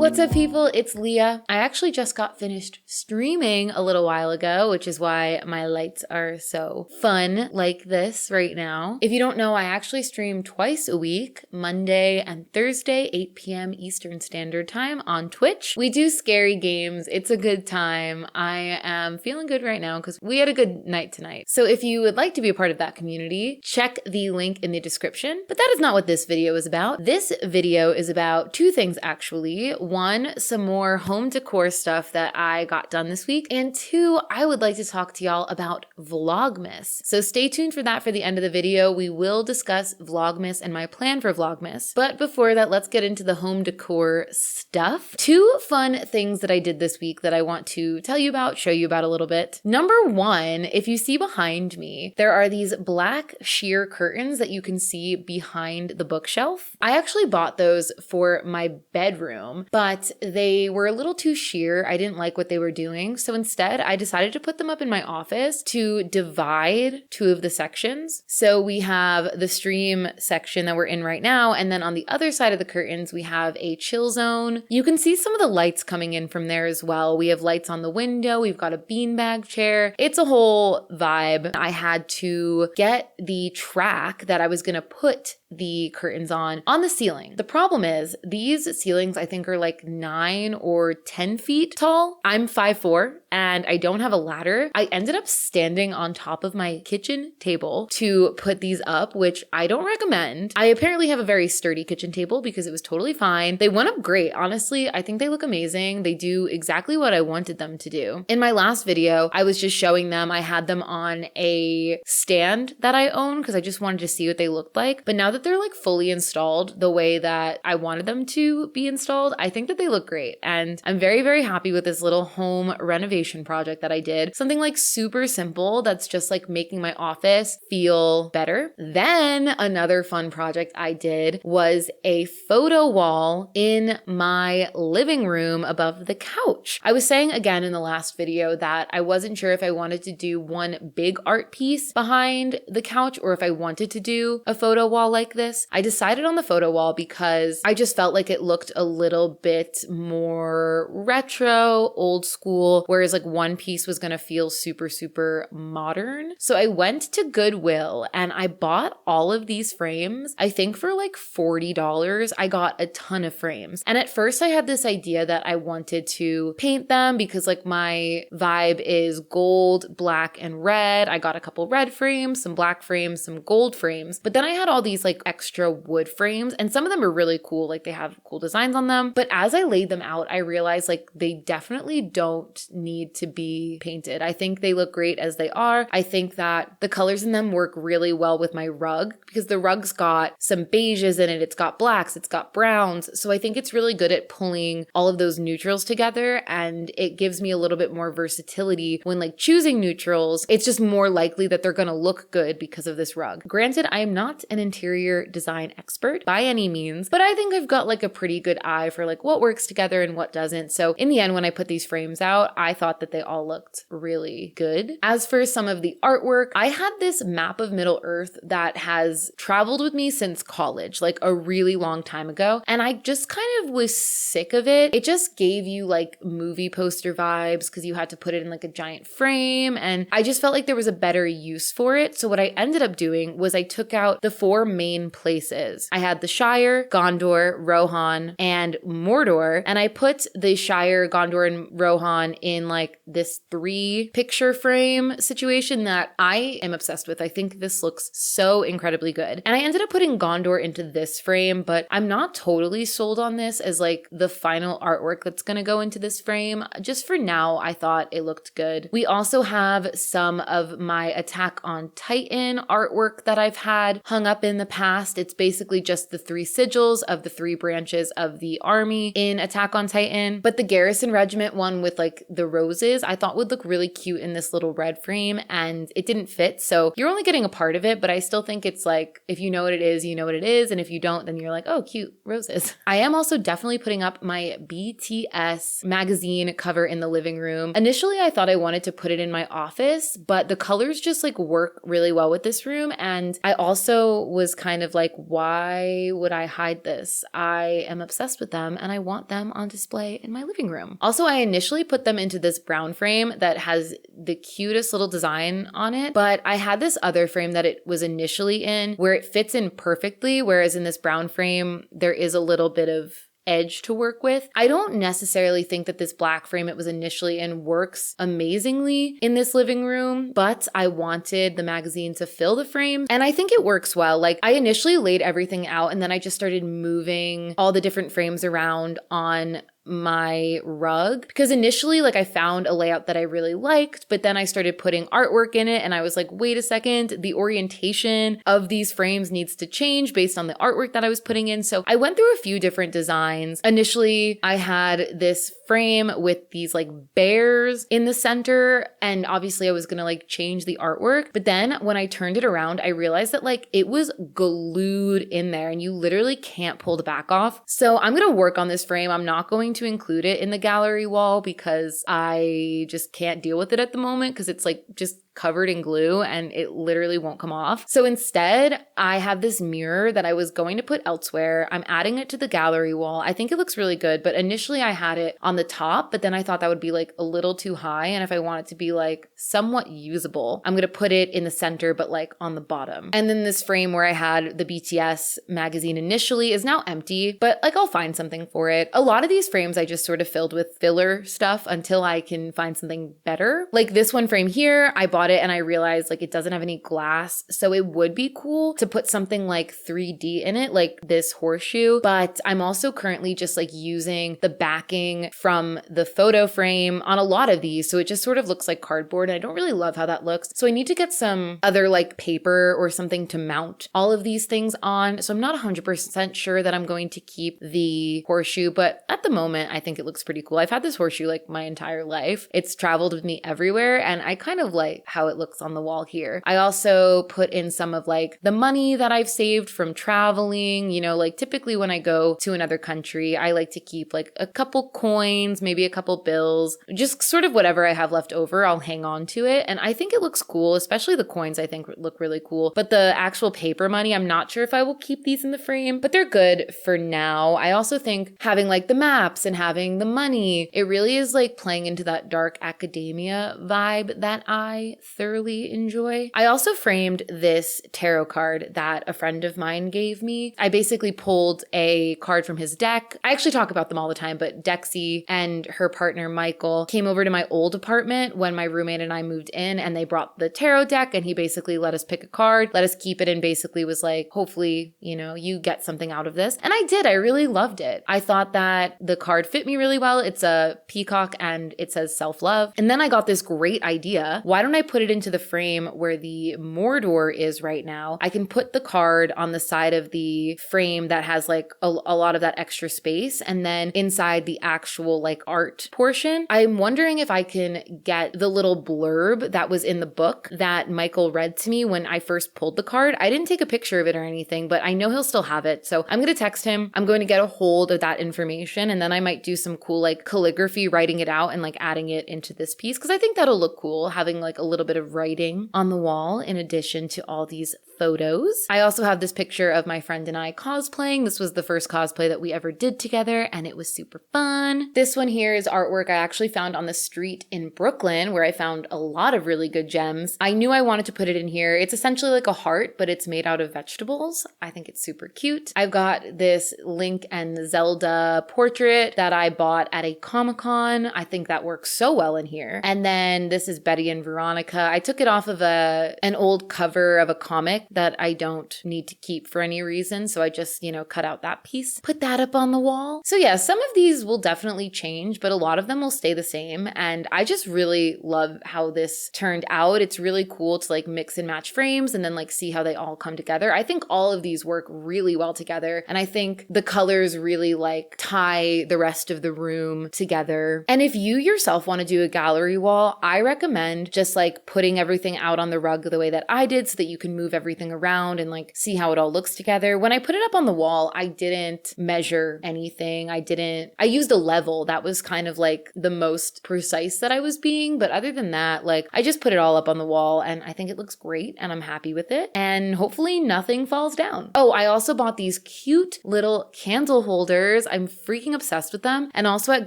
What's up, people? It's Leah. I actually just got finished streaming a little while ago, which is why my lights are so fun like this right now. If you don't know, I actually stream twice a week, Monday and Thursday, 8 p.m. Eastern Standard Time on Twitch. We do scary games. It's a good time. I am feeling good right now because we had a good night tonight. So if you would like to be a part of that community, check the link in the description. But that is not what this video is about. This video is about two things, actually. One, some more home decor stuff that I got done this week. And two, I would like to talk to y'all about Vlogmas. So stay tuned for that for the end of the video. We will discuss Vlogmas and my plan for Vlogmas. But before that, let's get into the home decor stuff. Two fun things that I did this week that I want to tell you about, show you about a little bit. Number one, if you see behind me, there are these black sheer curtains that you can see behind the bookshelf. I actually bought those for my bedroom, but they were a little too sheer. I didn't like what they were doing. So instead, I decided to put them up in my office to divide two of the sections. So we have the stream section that we're in right now. And then on the other side of the curtains, we have a chill zone. You can see some of the lights coming in from there as well. We have lights on the window. We've got a beanbag chair. It's a whole vibe. I had to get the track that I was going to put the curtains on the ceiling. The problem is these ceilings, I think, are like 9 or 10 feet tall. I'm 5'4" and I don't have a ladder. I ended up standing on top of my kitchen table to put these up, which I don't recommend. I apparently have a very sturdy kitchen table because it was totally fine. They went up great. Honestly, I think they look amazing. They do exactly what I wanted them to do. In my last video, I was just showing them. I had them on a stand that I own because I just wanted to see what they looked like. But now that they're like fully installed the way that I wanted them to be installed, I think that they look great. And I'm very, very happy with this little home renovation project that I did. Something like super simple that's just like making my office feel better. Then another fun project I did was a photo wall in my living room above the couch. I was saying again in the last video that I wasn't sure if I wanted to do one big art piece behind the couch or if I wanted to do a photo wall like this. I decided on the photo wall because I just felt like it looked a little bit more retro, old school, whereas like one piece was gonna feel super, super modern. So I went to Goodwill and I bought all of these frames, I think for like $40. I got a ton of frames. And at first I had this idea that I wanted to paint them because like my vibe is gold, black, and red. I got a couple red frames, some black frames, some gold frames. But then I had all these like extra wood frames and some of them are really cool. Like they have cool designs on them. But as I laid them out, I realized like they definitely don't need to be painted. I think they look great as they are. I think that the colors in them work really well with my rug because the rug's got some beiges in it. It's got blacks, it's got browns. So I think it's really good at pulling all of those neutrals together and it gives me a little bit more versatility when like choosing neutrals. It's just more likely that they're going to look good because of this rug. Granted, I am not an interior design expert by any means, but I think I've got like a pretty good eye for like what works together and what doesn't. So in the end, when I put these frames out, I thought that they all looked really good. As for some of the artwork, I had this map of Middle Earth that has traveled with me since college, like a really long time ago. And I just kind of was sick of it. It just gave you like movie poster vibes because you had to put it in like a giant frame. And I just felt like there was a better use for it. So what I ended up doing was I took out the 4 main places. I had the Shire, Gondor, Rohan, and Mordor. And I put the Shire, Gondor, and Rohan in like this 3 picture frame situation that I am obsessed with. I think this looks so incredibly good. And I ended up putting Gondor into this frame, but I'm not totally sold on this as like the final artwork that's going to go into this frame. Just for now, I thought it looked good. We also have some of my Attack on Titan artwork that I've had hung up in the past. It's basically just the 3 sigils of the 3 branches of the army in Attack on Titan. But the Garrison Regiment one with like the roses, I thought would look really cute in this little red frame and it didn't fit. So you're only getting a part of it, but I still think it's like, if you know what it is, you know what it is. And if you don't, then you're like, oh, cute roses. I am also definitely putting up my BTS magazine cover in the living room. Initially, I thought I wanted to put it in my office, but the colors just like work really well with this room. And I also was kind kind of like, why would I hide this? I am obsessed with them and I want them on display in my living room. Also, I initially put them into this brown frame that has the cutest little design on it, but I had this other frame that it was initially in where it fits in perfectly, whereas in this brown frame, there is a little bit of edge to work with. I don't necessarily think that this black frame it was initially in works amazingly in this living room, but I wanted the magazine to fill the frame and I think it works well. Like I initially laid everything out and then I just started moving all the different frames around on my rug because initially like I found a layout that I really liked, but then I started putting artwork in it and I was like, wait a second, the orientation of these frames needs to change based on the artwork that I was putting in. So I went through a few different designs. Initially, I had this frame with these like bears in the center and obviously I was gonna like change the artwork. But then when I turned it around, I realized that like it was glued in there and you literally can't pull the back off. So I'm gonna work on this frame. I'm not going to include it in the gallery wall because I just can't deal with it at the moment because it's like just covered in glue and it literally won't come off. So instead, I have this mirror that I was going to put elsewhere. I'm adding it to the gallery wall. I think it looks really good, but initially I had it on the top, but then I thought that would be like a little too high. And if I want it to be like somewhat usable, I'm going to put it in the center, but like on the bottom. And then this frame where I had the BTS magazine initially is now empty, but like I'll find something for it. A lot of these frames I just sort of filled with filler stuff until I can find something better. Like this one frame here, I bought it and I realized like it doesn't have any glass. So it would be cool to put something like 3D in it, like this horseshoe. But I'm also currently just like using the backing from the photo frame on a lot of these. So it just sort of looks like cardboard. And I don't really love how that looks. So I need to get some other like paper or something to mount all of these things on. So I'm not 100% sure that I'm going to keep the horseshoe, but at the moment, I think it looks pretty cool. I've had this horseshoe like my entire life. It's traveled with me everywhere and I kind of like how it looks on the wall here. I also put in some of like the money that I've saved from traveling. You know, like typically when I go to another country, I like to keep like a couple coins, maybe a couple bills, just sort of whatever I have left over, I'll hang on to it. And I think it looks cool, especially the coins I think look really cool. But the actual paper money, I'm not sure if I will keep these in the frame, but they're good for now. I also think having like the maps and having the money, it really is like playing into that dark academia vibe that I thoroughly enjoy. I also framed this tarot card that a friend of mine gave me. I basically pulled a card from his deck. I actually talk about them all the time, but Dexy and her partner Michael came over to my old apartment when my roommate and I moved in and they brought the tarot deck and he basically let us pick a card, let us keep it and basically was like, hopefully, you know, you get something out of this. And I did. I really loved it. I thought that the card fit me really well. It's a peacock and it says self-love. And then I got this great idea. Why don't I put it into the frame where the Mordor is right now? I can put the card on the side of the frame that has like a lot of that extra space. And then inside the actual like art portion, I'm wondering if I can get the little blurb that was in the book that Michael read to me when I first pulled the card. I didn't take a picture of it or anything, but I know he'll still have it. So I'm going to text him. I'm going to get a hold of that information and then I might do some cool like calligraphy, writing it out and like adding it into this piece because I think that'll look cool, having like a little bit of writing on the wall in addition to all these photos. I also have this picture of my friend and I cosplaying. This was the first cosplay that we ever did together and it was super fun. This one here is artwork I actually found on the street in Brooklyn where I found a lot of really good gems. I knew I wanted to put it in here. It's essentially like a heart, but it's made out of vegetables. I think it's super cute. I've got this Link and Zelda portrait that I bought at a Comic-Con. I think that works so well in here. And then this is Betty and Veronica. I took it off of an old cover of a comic that I don't need to keep for any reason. So I just, you know, cut out that piece, put that up on the wall. So yeah, some of these will definitely change, but a lot of them will stay the same. And I just really love how this turned out. It's really cool to like mix and match frames and then like see how they all come together. I think all of these work really well together. And I think the colors really like tie the rest of the room together. And if you yourself want to do a gallery wall, I recommend just like putting everything out on the rug the way that I did so that you can move everything everything around and like see how it all looks together. When I put it up on the wall, I didn't measure anything. I used a level. That was kind of like the most precise that I was being. But other than that, like I just put it all up on the wall and I think it looks great and I'm happy with it. And hopefully nothing falls down. Oh, I also bought these cute little candle holders. I'm freaking obsessed with them. And also at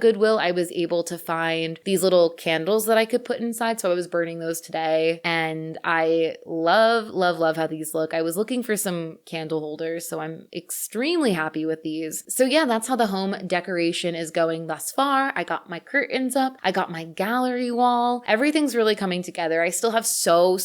Goodwill, I was able to find these little candles that I could put inside. So I was burning those today. And I love, love, love how these look. I was looking for some candle holders, so I'm extremely happy with these. So yeah, that's how the home decoration is going thus far. I got my curtains up. I got my gallery wall. Everything's really coming together. I still have so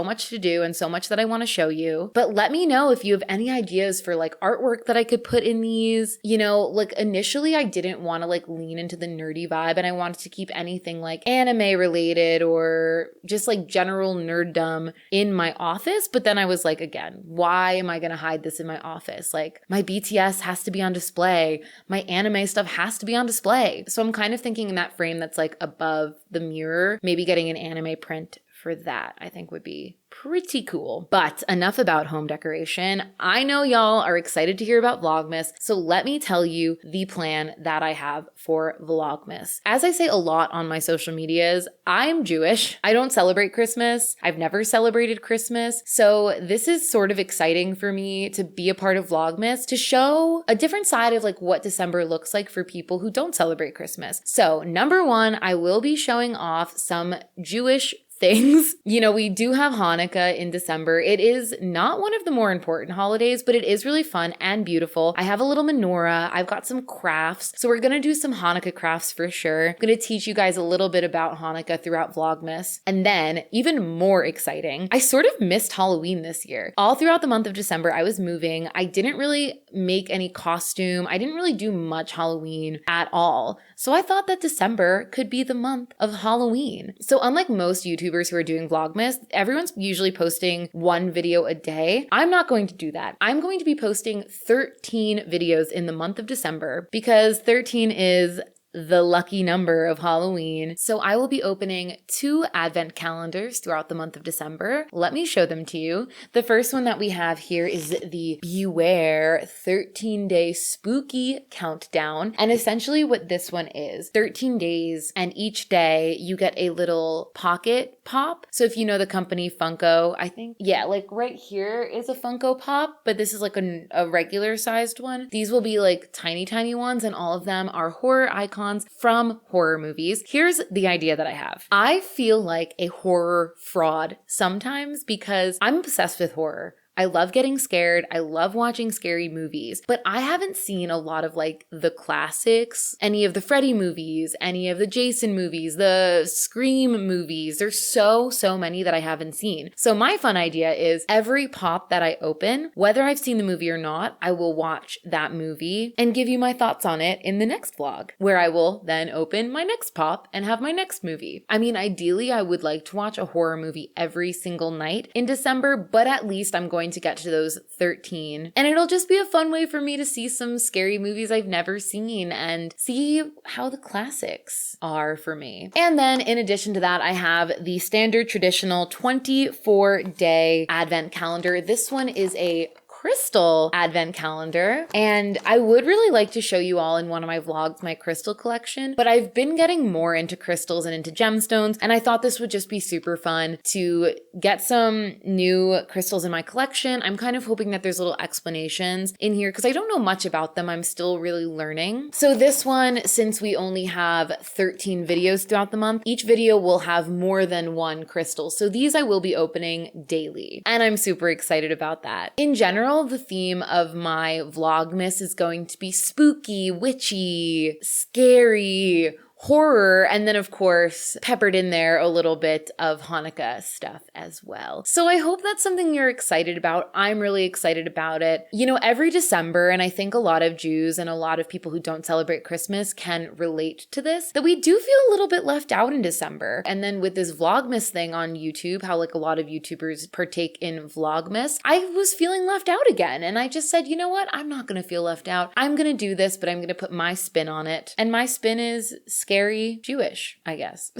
much to do and so much that I want to show you. But let me know if you have any ideas for like artwork that I could put in these. You know, like initially I didn't want to like lean into the nerdy vibe and I wanted to keep anything like anime related or just like general nerddom in my office. But then I was like, again, why am I going to hide this in my office? Like my BTS has to be on display. My anime stuff has to be on display. So I'm kind of thinking in that frame that's like above the mirror, maybe getting an anime print for that, I think would be pretty cool. But enough about home decoration. I know y'all are excited to hear about Vlogmas, so let me tell you the plan that I have for Vlogmas. As I say a lot on my social medias, I'm Jewish. I don't celebrate Christmas. I've never celebrated Christmas. So this is sort of exciting for me to be a part of Vlogmas, to show a different side of like what December looks like for people who don't celebrate Christmas. So number one, I will be showing off some Jewish things. You know, we do have Hanukkah in December. It is not one of the more important holidays, but it is really fun and beautiful. I have a little menorah. I've got some crafts. So we're going to do some Hanukkah crafts for sure. I'm going to teach you guys a little bit about Hanukkah throughout Vlogmas. And then even more exciting, I sort of missed Halloween this year. All throughout the month of December, I was moving. I didn't really make any costume. I didn't really do much Halloween at all. So I thought that December could be the month of Halloween. So unlike most YouTubers who are doing Vlogmas, everyone's usually posting one video a day. I'm not going to do that. I'm going to be posting 13 videos in the month of December because 13 is the lucky number of Halloween. So I will be opening 2 advent calendars throughout the month of December. Let me show them to you. The first one that we have here is the Beware 13-day spooky countdown. And essentially what this one is, 13 days and each day you get a little pocket pop. So if you know the company Funko, I think, yeah, like right here is a Funko Pop, but this is like a regular sized one. These will be like tiny ones and all of them are horror icons from horror movies. Here's the idea that I have. I feel like a horror fraud sometimes because I'm obsessed with horror. I love getting scared. I love watching scary movies, but I haven't seen a lot of like the classics, any of the Freddy movies, any of the Jason movies, the Scream movies. There's so many that I haven't seen. So my fun idea is every pop that I open, whether I've seen the movie or not, I will watch that movie and give you my thoughts on it in the next vlog, where I will then open my next pop and have my next movie. I mean, ideally, I would like to watch a horror movie every single night in December, but at least I'm going to get to those 13. And it'll just be a fun way for me to see some scary movies I've never seen and see how the classics are for me. And then in addition to that, I have the standard traditional 24-day advent calendar. This one is a crystal advent calendar, and I would really like to show you all in one of my vlogs my crystal collection, but I've been getting more into crystals and into gemstones, and I thought this would just be super fun to get some new crystals in my collection. I'm kind of hoping that there's little explanations in here because I don't know much about them. I'm still really learning. So this one, since we only have 13 videos throughout the month, each video will have more than one crystal. So these I will be opening daily, and I'm super excited about that. In general, the theme of my Vlogmas is going to be spooky, witchy, scary, horror, and then of course peppered in there a little bit of Hanukkah stuff as well. So I hope that's something you're excited about. I'm really excited about it. You know, every December, and I think a lot of Jews and a lot of people who don't celebrate Christmas can relate to this, that we do feel a little bit left out in December. And then with this Vlogmas thing on YouTube, how like a lot of YouTubers partake in Vlogmas, I was feeling left out again. And I just said, you know what? I'm not gonna feel left out. I'm gonna do this, but I'm gonna put my spin on it. And my spin is scary Jewish, I guess.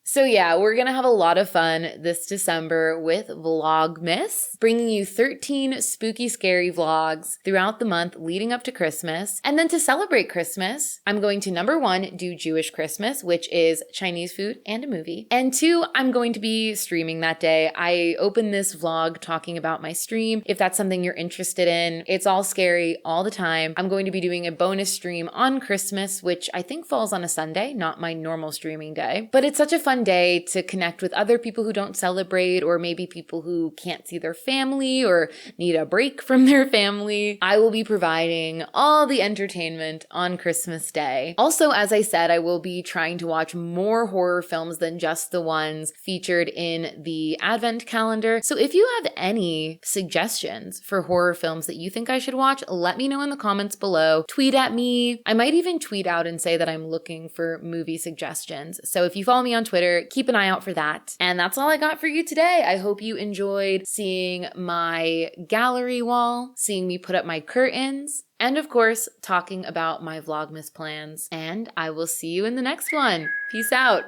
So yeah, we're gonna have a lot of fun this December with Vlogmas, bringing you 13 spooky, scary vlogs throughout the month leading up to Christmas. And then to celebrate Christmas, I'm going to number 1, do Jewish Christmas, which is Chinese food and a movie. And 2, I'm going to be streaming that day. I opened this vlog talking about my stream. If that's something you're interested in, it's all scary all the time. I'm going to be doing a bonus stream on Christmas, which I think falls on a Sunday, not my normal streaming day. But it's such a fun day to connect with other people who don't celebrate, or maybe people who can't see their family or need a break from their family. I will be providing all the entertainment on Christmas Day. Also, as I said, I will be trying to watch more horror films than just the ones featured in the Advent calendar. So if you have any suggestions for horror films that you think I should watch, let me know in the comments below. Tweet at me. I might even tweet out and say that I'm looking for movie suggestions. So if you follow me on Twitter, keep an eye out for that. And that's all I got for you today. I hope you enjoyed seeing my gallery wall, seeing me put up my curtains, and of course, talking about my Vlogmas plans. And I will see you in the next one. Peace out.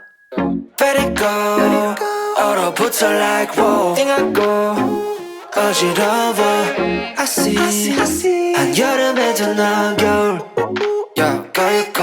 Let it go. 얼어붙어 like whoa. 띵하고 어지러워. I see. 한여름에도 넌 겨울. Yeah, go.